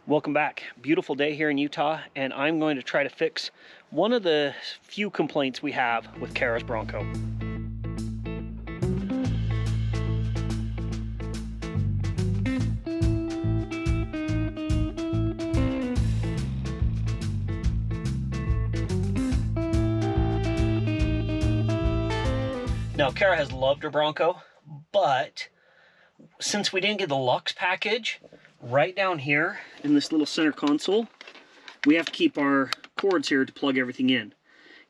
Welcome back. Beautiful day here in Utah, and I'm going to try to fix one of the few complaints we have with Kara's Bronco. Now, Kara has loved her Bronco, but since we didn't get the Luxe package, right down here in this little center console, we have to keep our cords here to plug everything in.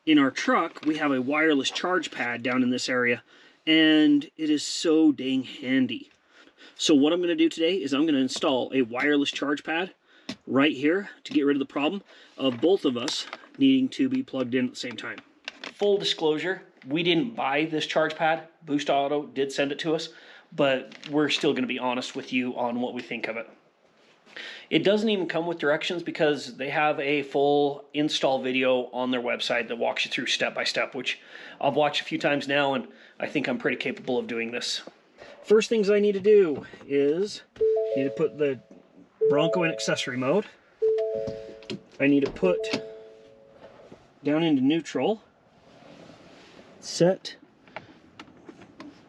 In our truck, we have a wireless charge pad down in this area, and it is so dang handy. So what I'm going to do today is I'm going to install a wireless charge pad right here to get rid of the problem of both of us needing to be plugged in at the same time. Full disclosure, we didn't buy this charge pad. Boost Auto did send it to us, but we're still going to be honest with you on what we think of it. It doesn't even come with directions because they have a full install video on their website that walks you through step by step, which I've watched a few times now, and I think I'm pretty capable of doing this. First things I need to do is I need to put the Bronco in accessory mode. I need to put down into neutral, set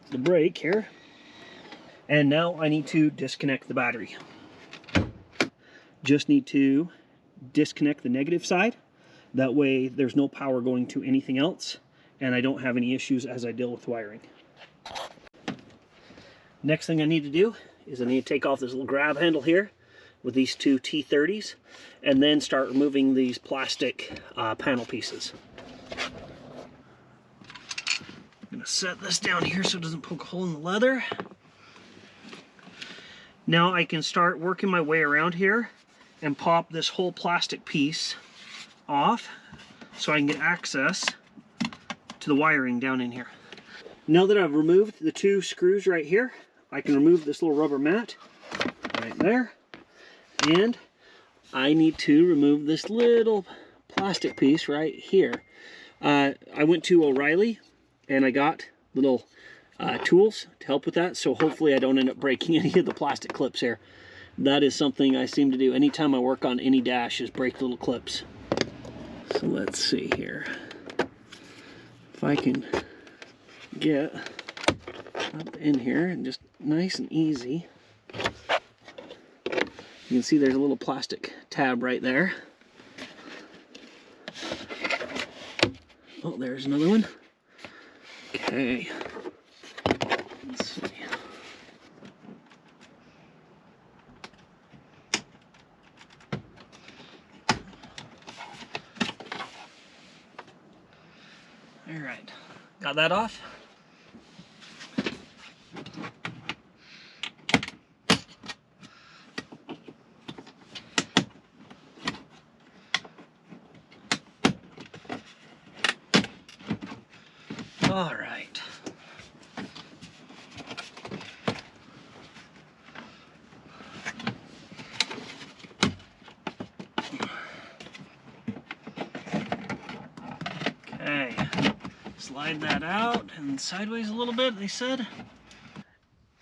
the brake here, and now I need to disconnect the battery. Just need to disconnect the negative side. That way there's no power going to anything else, and I don't have any issues as I deal with wiring. Next thing I need to do is I need to take off this little grab handle here with these two T30s, and then start removing these plastic panel pieces. I'm going to set this down here so it doesn't poke a hole in the leather. Now I can start working my way around here and pop this whole plastic piece off so I can get access to the wiring down in here. Now that I've removed the two screws right here, I can remove this little rubber mat right there, and I need to remove this little plastic piece right here. I went to O'Reilly and I got little tools to help with that, so hopefully I don't end up breaking any of the plastic clips here. That is something I seem to do anytime I work on any dash, is break little clips. So let's see here. If I can get up in here and just nice and easy. You can see there's a little plastic tab right there. Oh, there's another one. Okay. Let's see. All right, got that off. All right. Okay. Slide that out and sideways a little bit, they said.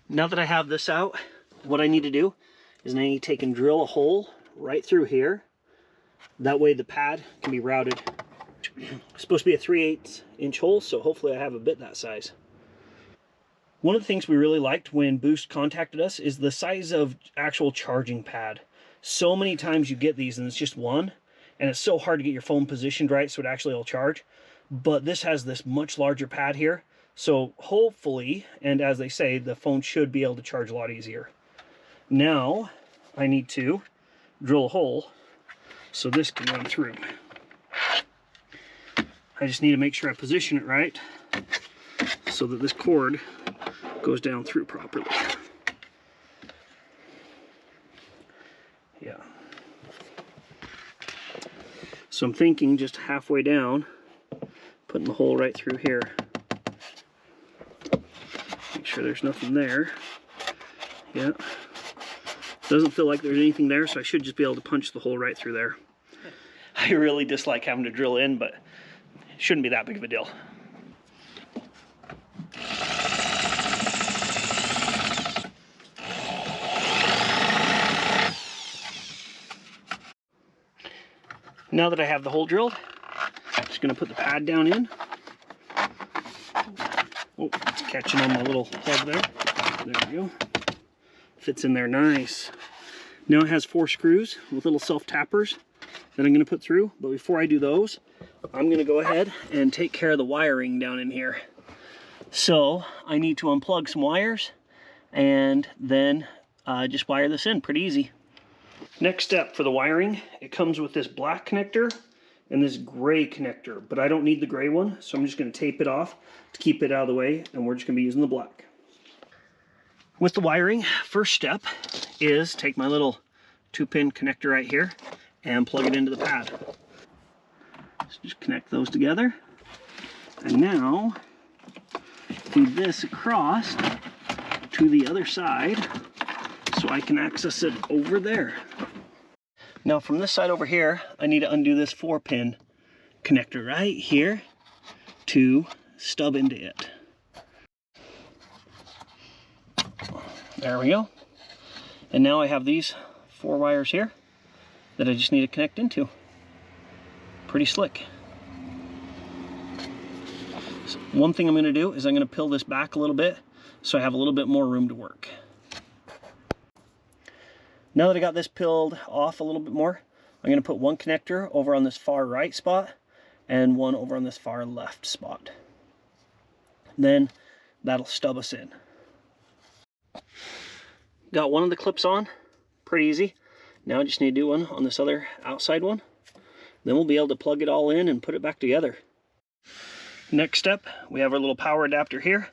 Now that I have this out, what I need to do is I need to take and drill a hole right through here. That way the pad can be routed. It's supposed to be a 3/8 inch hole, so hopefully I have a bit that size. One of the things we really liked when Boost contacted us is the size of actual charging pad. So many times you get these and it's just one, and it's so hard to get your phone positioned right so it actually will charge. But this has this much larger pad here, so hopefully, and as they say, the phone should be able to charge a lot easier. Now I need to drill a hole so this can run through. I just need to make sure I position it right so that this cord goes down through properly. Yeah. So I'm thinking just halfway down, putting the hole right through here. Make sure there's nothing there. Yeah. Doesn't feel like there's anything there, so I should just be able to punch the hole right through there. I really dislike having to drill in, but it shouldn't be that big of a deal. Now that I have the hole drilled, I'm just going to put the pad down in. Oh, it's catching on my little plug there. There we go. Fits in there nice. Now it has 4 screws with little self-tappers that I'm going to put through. But before I do those, I'm going to go ahead and take care of the wiring down in here. So I need to unplug some wires and then just wire this in pretty easy. Next step for the wiring, it comes with this black connector and this gray connector, but I don't need the gray one, so I'm just going to tape it off to keep it out of the way, and we're just going to be using the black. With the wiring, first step is take my little 2-pin connector right here and plug it into the pad. So just connect those together, and now feed this across to the other side so I can access it over there. Now from this side over here, I need to undo this 4-pin connector right here to stub into it. There we go. And now I have these 4 wires here that I just need to connect into. Pretty slick. So one thing I'm going to do is I'm going to peel this back a little bit so I have a little bit more room to work. Now that I got this peeled off a little bit more, I'm going to put one connector over on this far right spot and one over on this far left spot. Then that'll stub us in. Got one of the clips on, pretty easy. Now I just need to do one on this other outside one. Then we'll be able to plug it all in and put it back together. Next step, we have our little power adapter here.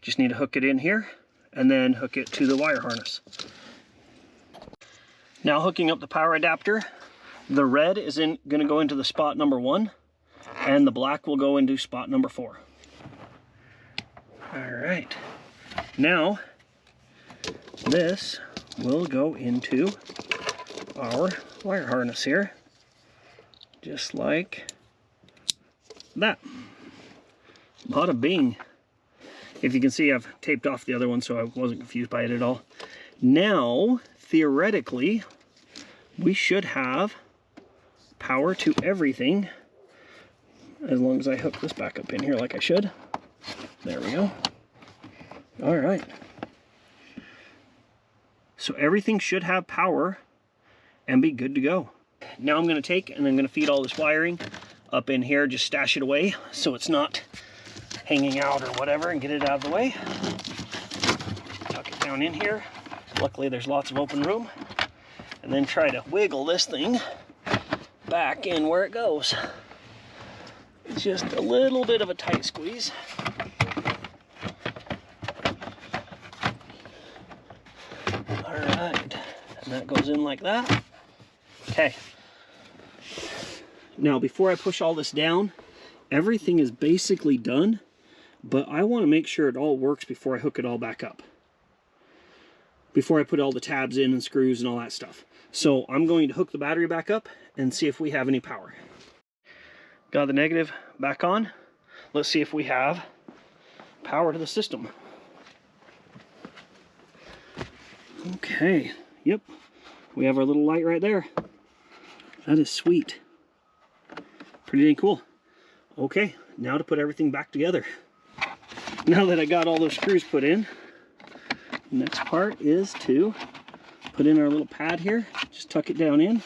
Just need to hook it in here and then hook it to the wire harness. Now hooking up the power adapter, the red is going to go into the spot number 1 and the black will go into spot number 4. All right, now this will go into our wire harness here, just like that. Bada bing. If you can see, I've taped off the other one so I wasn't confused by it at all. Now, theoretically, we should have power to everything as long as I hook this back up in here like I should. There we go. All right. So everything should have power and be good to go. Now I'm going to take and I'm going to feed all this wiring up in here, just stash it away so it's not hanging out or whatever, and get it out of the way. Tuck it down in here. Luckily there's lots of open room. And then try to wiggle this thing back in where it goes. It's just a little bit of a tight squeeze. All right, and that goes in like that. Okay. Now before I push all this down, everything is basically done, but I want to make sure it all works before I hook it all back up. Before I put all the tabs in and screws and all that stuff. So I'm going to hook the battery back up and see if we have any power. Got the negative back on. Let's see if we have power to the system. Okay, yep. We have our little light right there. That is sweet. Pretty dang cool. Okay, now to put everything back together. Now that I got all those screws put in, the next part is to put in our little pad here. Just tuck it down in.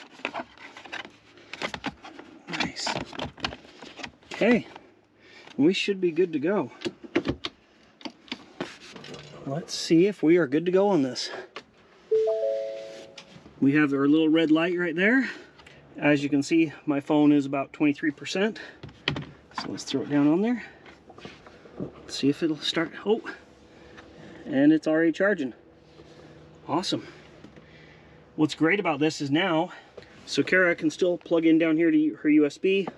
Nice. Okay, we should be good to go. Let's see if we are good to go on this. We have our little red light right there. As you can see, my phone is about 23%. So let's throw it down on there. Let's see if it'll start. Oh, and it's already charging. Awesome. What's great about this is now, so Kara can still plug in down here to her USB.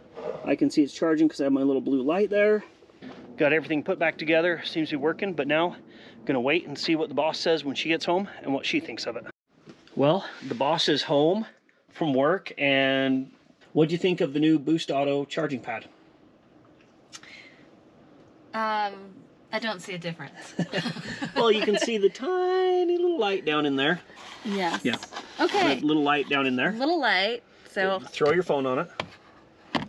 I can see it's charging because I have my little blue light there. Got everything put back together, seems to be working, but now I'm gonna wait and see what the boss says when she gets home and what she thinks of it. Well, the boss is home from work, and what do you think of the new Boost Auto charging pad? I don't see a difference. Well, you can see the tiny little light down in there. Yes. Yeah. Okay. That little light down in there. Little light. So throw your phone on it,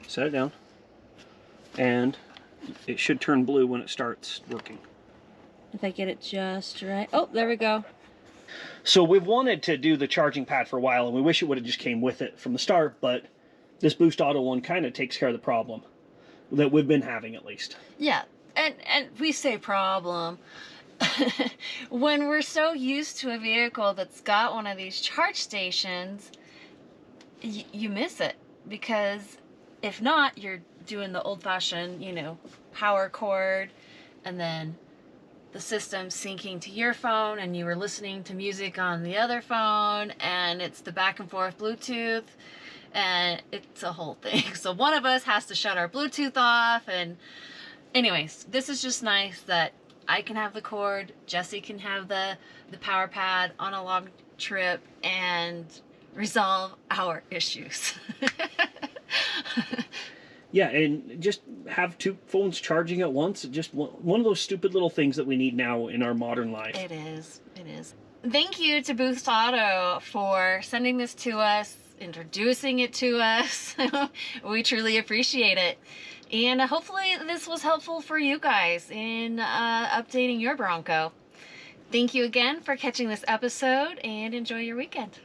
set it down, and it should turn blue when it starts working. if I get it just right. Oh, there we go. So we've wanted to do the charging pad for a while, and we wish it would have just came with it from the start, but this Boost Auto one kind of takes care of the problem that we've been having, at least. Yeah, and we say problem when we're so used to a vehicle that's got one of these charge stations, you miss it, because if not, you're doing the old-fashioned, you know, power cord, and then the system syncing to your phone, and you were listening to music on the other phone, and it's the back and forth Bluetooth, and it's a whole thing. So one of us has to shut our Bluetooth off, and anyways, this is just nice that I can have the cord, Jesse can have the power pad on a long trip, and resolve our issues. Yeah, and just have two phones charging at once. Just one of those stupid little things that we need now in our modern life. It is. It is. Thank you to Boost Auto for sending this to us, introducing it to us. We truly appreciate it. And hopefully this was helpful for you guys in updating your Bronco. Thank you again for catching this episode, and enjoy your weekend.